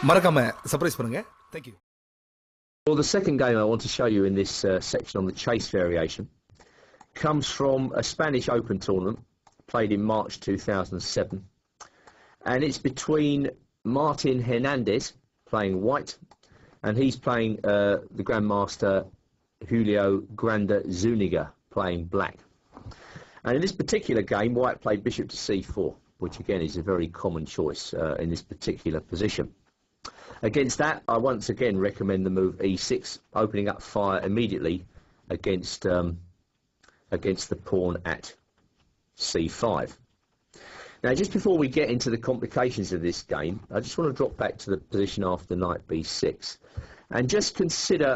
மறக்காம சர்ப்ரைஸ் பண்ணுங்க. Thank you. Well, the second game I want to show you in this section on the chase variation comes from a Spanish Open tournament played in March 2007, and it's between Martin Hernandez playing white, and he's playing the Grandmaster Julio Granda Zuniga playing black. And in this particular game, white played bishop to c4, which again is a very common choice in this particular position. Against that, I once again recommend the move e6, opening up fire immediately against the pawn at c5. Now, just before we get into the complications of this game, I just want to drop back to the position after knight b6 and just consider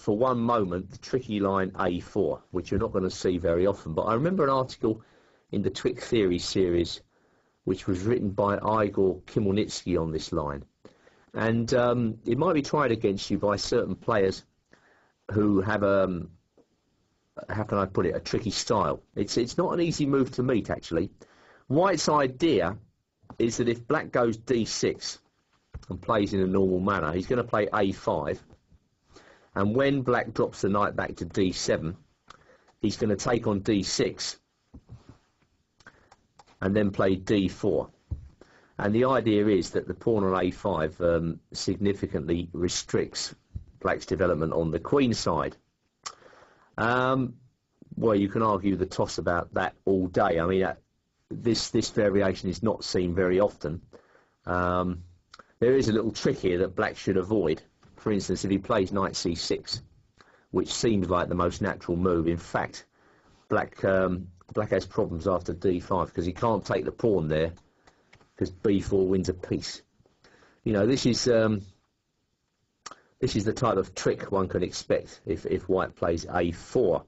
for one moment the tricky line a4, which you're not going to see very often. But I remember an article in the Twig Theory series which was written by Igor Khmelnytsky on this line. And it might be tried against you by certain players who have how can I put it, a tricky style. It's not an easy move to meet, actually. White's idea is that if black goes d6 and plays in a normal manner, he's going to play a5, and when black drops the knight back to d7, he's going to take on d6 and then play d4. And the idea is that the pawn on a5 significantly restricts black's development on the queen side. Well, you can argue the toss about that all day. I mean, this variation is not seen very often. There is a little trick here that black should avoid. For instance, if he plays knight c6, which seems like the most natural move, in fact, black has problems after d5 because he can't take the pawn there, because b4 wins a piece. You know, this is the type of trick one can expect if white plays a4.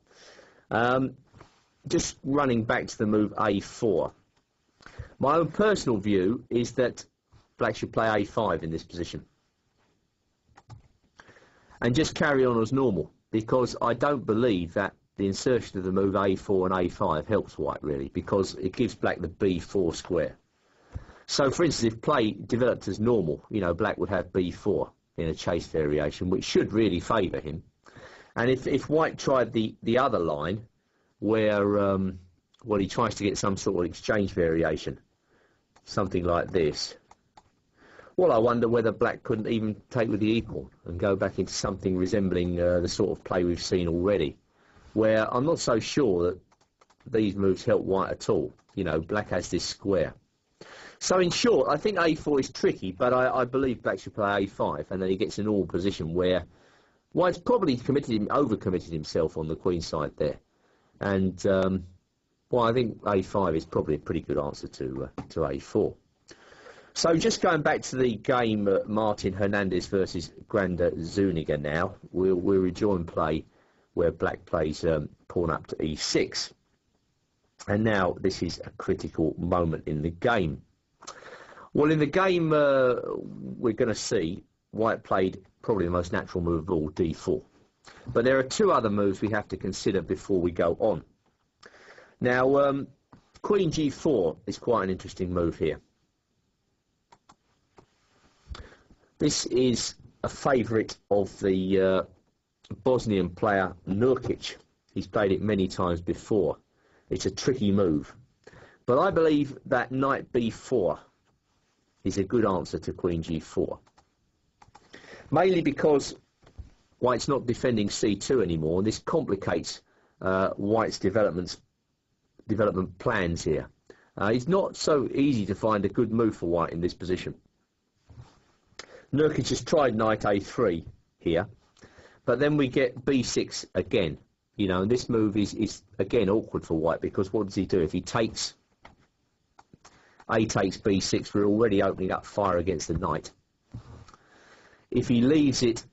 Just running back to the move a4. My own personal view is that black should play a5 in this position and just carry on as normal, because I don't believe that the insertion of the move a4 and a5 helps white really, because it gives black the b4 square. So, for instance, if play developed as normal, you know, black would have b4 in a chase variation, which should really favour him. And if white tried the other line, where well, he tries to get some sort of exchange variation, something like this, well, I wonder whether black couldn't even take with the e-pawn and go back into something resembling the sort of play we've seen already, where I'm not so sure that these moves help white at all. You know, black has this square. So in short, I think a4 is tricky, but I believe black should play a5, and then he gets in all position where white's probably overcommitted himself on the queen side there. And, well, I think a5 is probably a pretty good answer to a4. So just going back to the game Martin Hernandez versus Granda Zuniga now, we'll rejoin play where black plays pawn up to e6. And now this is a critical moment in the game. Well, in the game we're going to see white played probably the most natural move of all, d4. But there are two other moves we have to consider before we go on. Now, queen g4 is quite an interesting move here. This is a favourite of the Bosnian player Nurkic. He's played it many times before. It's a tricky move. But I believe that knight b4 is a good answer to queen g4. Mainly because white's not defending c2 anymore, and this complicates white's development plans here. It's not so easy to find a good move for white in this position. Nurkic has tried knight a3 here, but then we get b6 again. You know, and this move is again awkward for white, because what does he do? If he takes b6, we're already opening up fire against the knight. If he leaves it,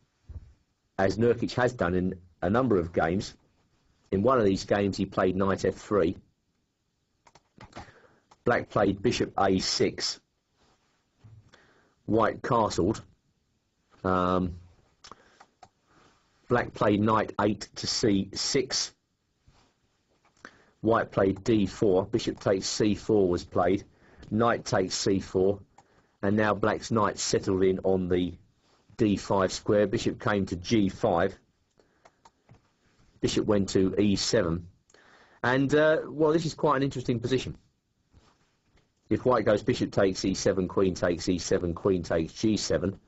as Nurkic has done in a number of games, in one of these games he played knight f3, black played bishop a6, white castled, black played knight 8 to c6, white played d4, bishop takes c4 was played, knight takes c4, and now black's knight settled in on the d5 square. Bishop came to g5. Bishop went to e7. And, well, this is quite an interesting position. If white goes bishop takes e7, queen takes e7, queen takes g7,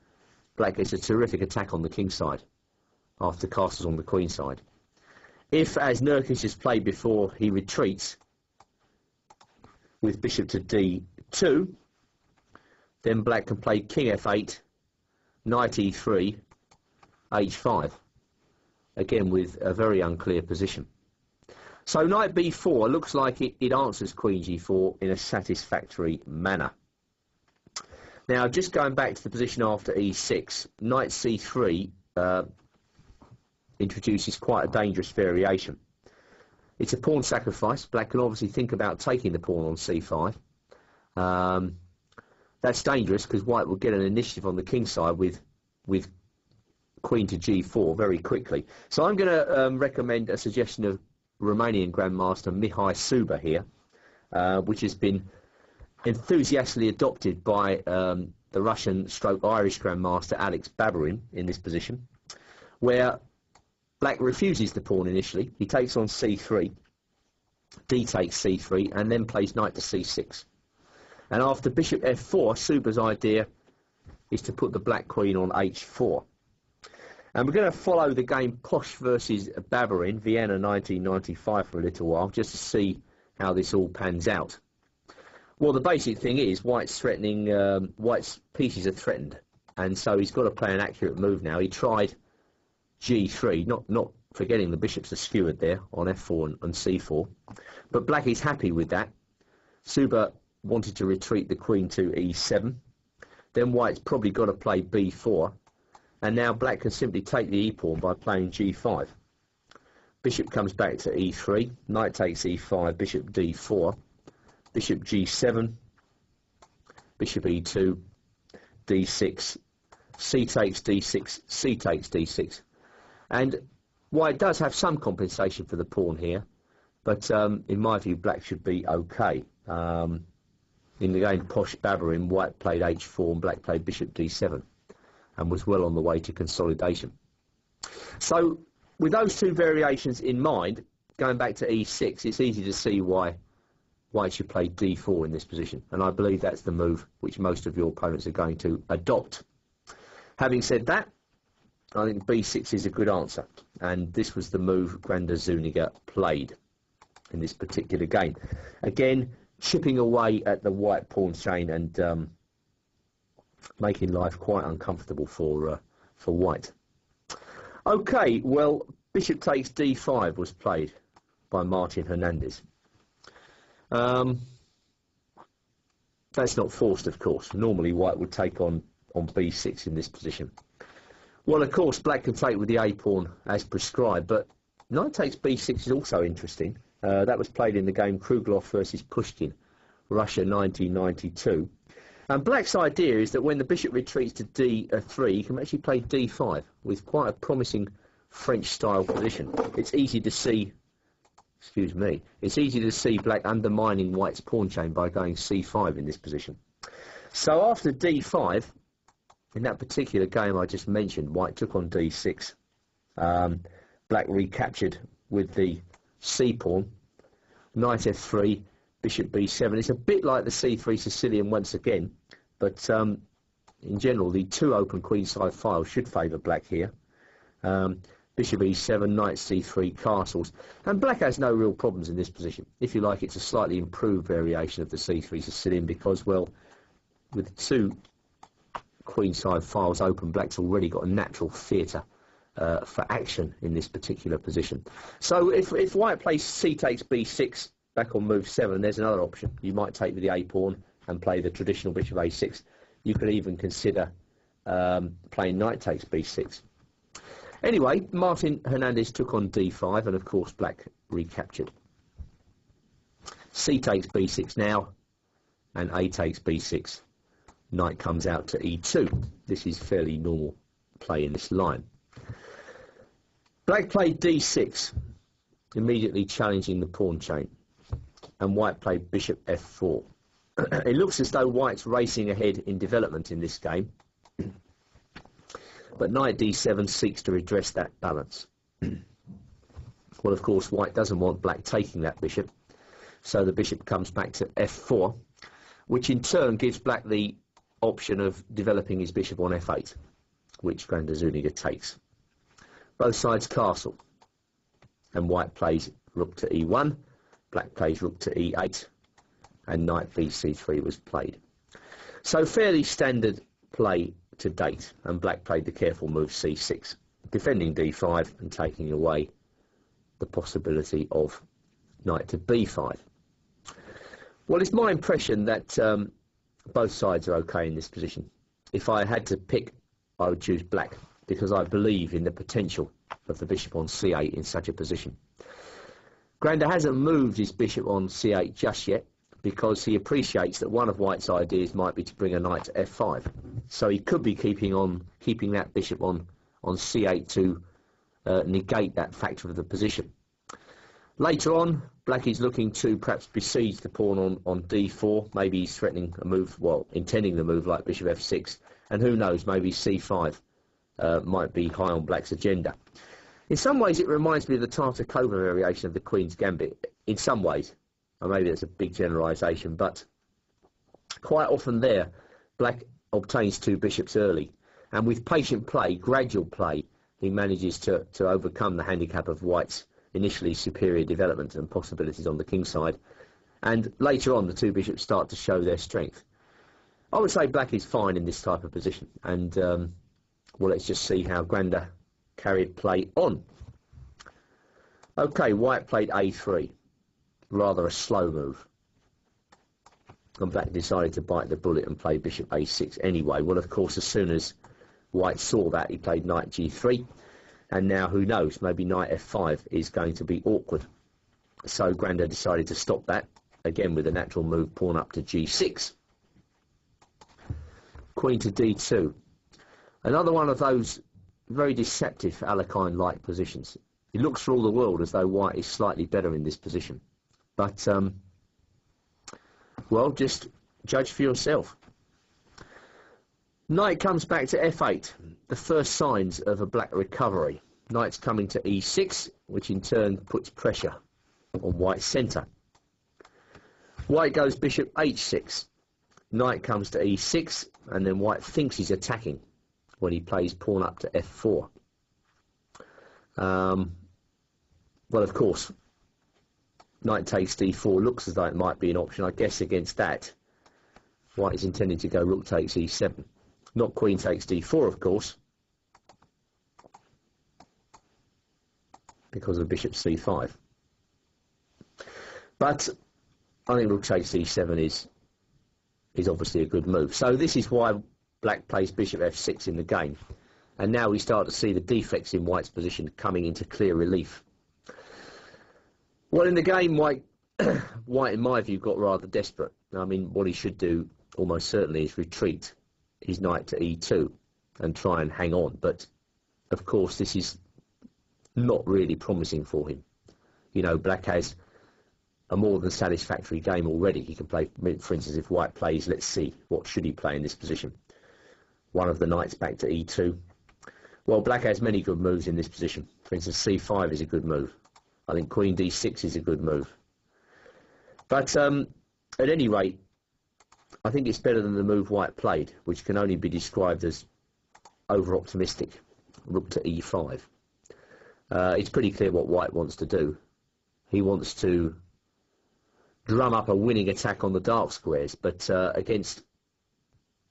black gets a terrific attack on the king side after castles on the queen side. If, as Nurkic has played before, he retreats with bishop to d2, then black can play king f8, knight e3, h5, again with a very unclear position. So knight b4 looks like it answers queen g4 in a satisfactory manner. Now, just going back to the position after e6, knight c3 introduces quite a dangerous variation. It's a pawn sacrifice. Black can obviously think about taking the pawn on c5. That's dangerous because white will get an initiative on the king side with queen to g4 very quickly. So I'm going to recommend a suggestion of Romanian Grandmaster Mihai Suba here, which has been enthusiastically adopted by the Russian/Irish Grandmaster Alex Babarin in this position, where black refuses the pawn initially. He takes on c3, d takes c3, and then plays knight to c6. And after bishop f4, Suba's idea is to put the black queen on h4. And we're going to follow the game Posh versus Babarin, Vienna 1995, for a little while, just to see how this all pans out. Well, the basic thing is white's threatening, white's pieces are threatened, and so he's got to play an accurate move now. He tried g3, not forgetting the bishops are skewered there on f4 and c4, but black is happy with that. Suba wanted to retreat the queen to e7, then white's probably got to play b4, and now black can simply take the e-pawn by playing g5. Bishop comes back to e3, knight takes e5, bishop d4, bishop g7, bishop e2, d6, c takes d6, c takes d6. And white does have some compensation for the pawn here, but in my view black should be okay. In the game Posh Babarin, white played h4 and black played bishop d7 and was well on the way to consolidation. So with those two variations in mind, going back to e6, it's easy to see why white should play d4 in this position, and I believe that's the move which most of your opponents are going to adopt. Having said that, I think b6 is a good answer, and this was the move Granda Zuniga played in this particular game. Again, chipping away at the white pawn chain and making life quite uncomfortable for white. Okay, well, bishop takes d5 was played by Martin Hernandez. That's not forced, of course. Normally white would take on b6 in this position. Well, of course, black can take with the a-pawn as prescribed, but knight takes b6 is also interesting. That was played in the game Kruglov versus Pushkin, Russia 1992. And black's idea is that when the bishop retreats to d3, he can actually play d5 with quite a promising French-style position. It's easy to see, excuse me, it's easy to see black undermining white's pawn chain by going c5 in this position. So after d5, in that particular game I just mentioned, white took on d6. Black recaptured with the c-pawn, knight f3, bishop b7. It's a bit like the c3 Sicilian once again, but in general the two open queenside files should favour black here. Bishop e7, knight c3, castles, and black has no real problems in this position. If you like, it's a slightly improved variation of the c3 Sicilian because, well, with two queenside files open, black's already got a natural theatre for action in this particular position. So if white plays c takes b6 back on move 7, there's another option. You might take with the a-pawn and play the traditional bishop a6. You could even consider playing knight takes b6. Anyway, Martin Hernandez took on d5, and of course black recaptured. C takes b6 now, and a takes b6. Knight comes out to e2. This is fairly normal play in this line. Black played d6, immediately challenging the pawn chain, and white played bishop f4. It looks as though white's racing ahead in development in this game, but knight d7 seeks to redress that balance. Well, of course, white doesn't want black taking that bishop, so the bishop comes back to f4, which in turn gives black the option of developing his bishop on f8, which Granda Zuniga takes. Both sides castle, and white plays rook to e1, black plays rook to e8, and knight bc3 was played. So fairly standard play to date, and black played the careful move c6, defending d5 and taking away the possibility of knight to b5. Well, it's my impression that both sides are okay in this position. If I had to pick, I would choose black, because I believe in the potential of the bishop on c8 in such a position. Granda hasn't moved his bishop on c8 just yet, because he appreciates that one of white's ideas might be to bring a knight to f5. So he could be keeping that bishop on c8 to negate that factor of the position. Later on, black is looking to perhaps besiege the pawn on d4. Maybe he's threatening a move, well, intending the move like bishop f6, and who knows, maybe c5 might be high on black's agenda. In some ways, it reminds me of the Tartakova variation of the Queen's Gambit. In some ways, and maybe that's a big generalisation, but quite often there, black obtains two bishops early, and with patient play, gradual play, he manages to overcome the handicap of white's initially superior development and possibilities on the king side, and later on the two bishops start to show their strength. I would say black is fine in this type of position, and well, let's just see how Granda carried play on. Okay, white played a3, rather a slow move, and black decided to bite the bullet and play bishop a6 anyway. Well, of course, as soon as white saw that, he played knight g3, and now who knows, maybe knight f5 is going to be awkward. So Granda decided to stop that, again with a natural move, pawn up to g6. Queen to d2. Another one of those very deceptive Alekhine-like positions. It looks for all the world as though white is slightly better in this position. But, well, just judge for yourself. Knight comes back to f8, the first signs of a black recovery. Knight's coming to e6, which in turn puts pressure on white's centre. White goes bishop h6. Knight comes to e6, and then white thinks he's attacking when he plays pawn up to f4. Well, of course, knight takes d4 looks as though it might be an option. I guess against that, white is intending to go rook takes e7. Not queen takes d4, of course, because of bishop c5. But I think rook takes e7 is obviously a good move. So this is why black plays bishop f6 in the game. And now we start to see the defects in white's position coming into clear relief. Well, in the game, white, in my view, got rather desperate. I mean, what he should do almost certainly is retreat his knight to e2 and try and hang on. But, of course, this is not really promising for him. You know, black has a more than satisfactory game already. He can play, for instance, if white plays, let's see, what should he play in this position? One of the knights back to e2. Well, black has many good moves in this position. For instance, c5 is a good move. I think queen d6 is a good move. But at any rate, I think it's better than the move white played, which can only be described as over-optimistic, rook to e5. It's pretty clear what white wants to do. He wants to drum up a winning attack on the dark squares, but against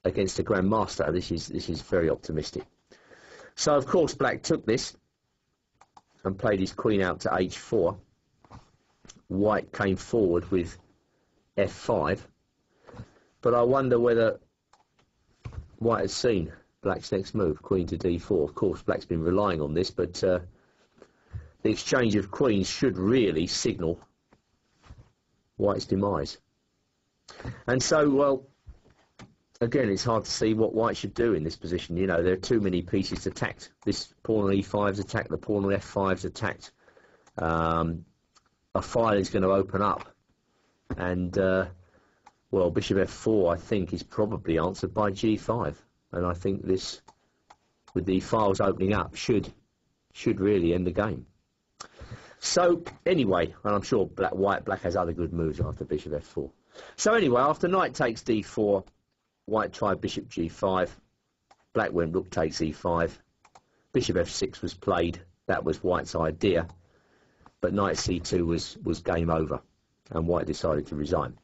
a grandmaster, this is very optimistic. So, of course, black took this and played his queen out to h4. White came forward with f5. But I wonder whether white has seen black's next move, queen to d4. Of course, black's been relying on this, but the exchange of queens should really signal white's demise. And so, well, again, it's hard to see what white should do in this position. You know, there are too many pieces attacked. This pawn on e5 is attacked, the pawn on f5 is attacked. A file is going to open up, and Well, bishop f4, I think, is probably answered by g5. And I think this, with the files opening up, should really end the game. So, anyway, and I'm sure black has other good moves after bishop f4. So anyway, after knight takes d4, white tried bishop g5, black went rook takes e5, bishop f6 was played, that was white's idea, but knight c2 was game over, and white decided to resign.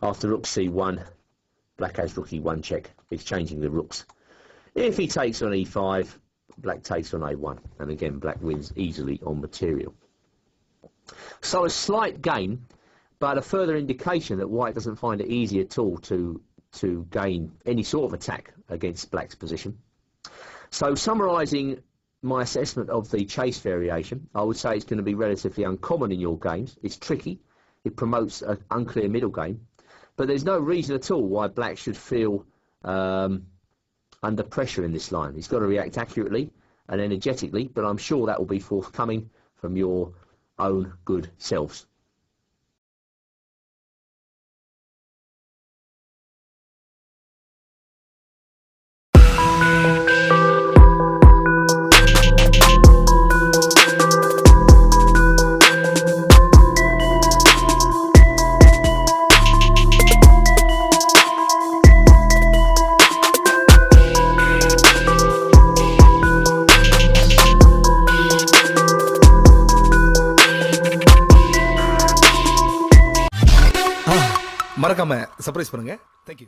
After rook c1, black has rook e1 check, exchanging the rooks. If he takes on e5, black takes on a1, and again black wins easily on material. So a slight game, but a further indication that white doesn't find it easy at all to gain any sort of attack against black's position. So summarising my assessment of the chase variation, I would say it's going to be relatively uncommon in your games. It's tricky, it promotes an unclear middle game, but there's no reason at all why black should feel under pressure in this line. He's got to react accurately and energetically, but I'm sure that will be forthcoming from your own good selves. மறக்காம surprise பண்ணுங்க. Thank you.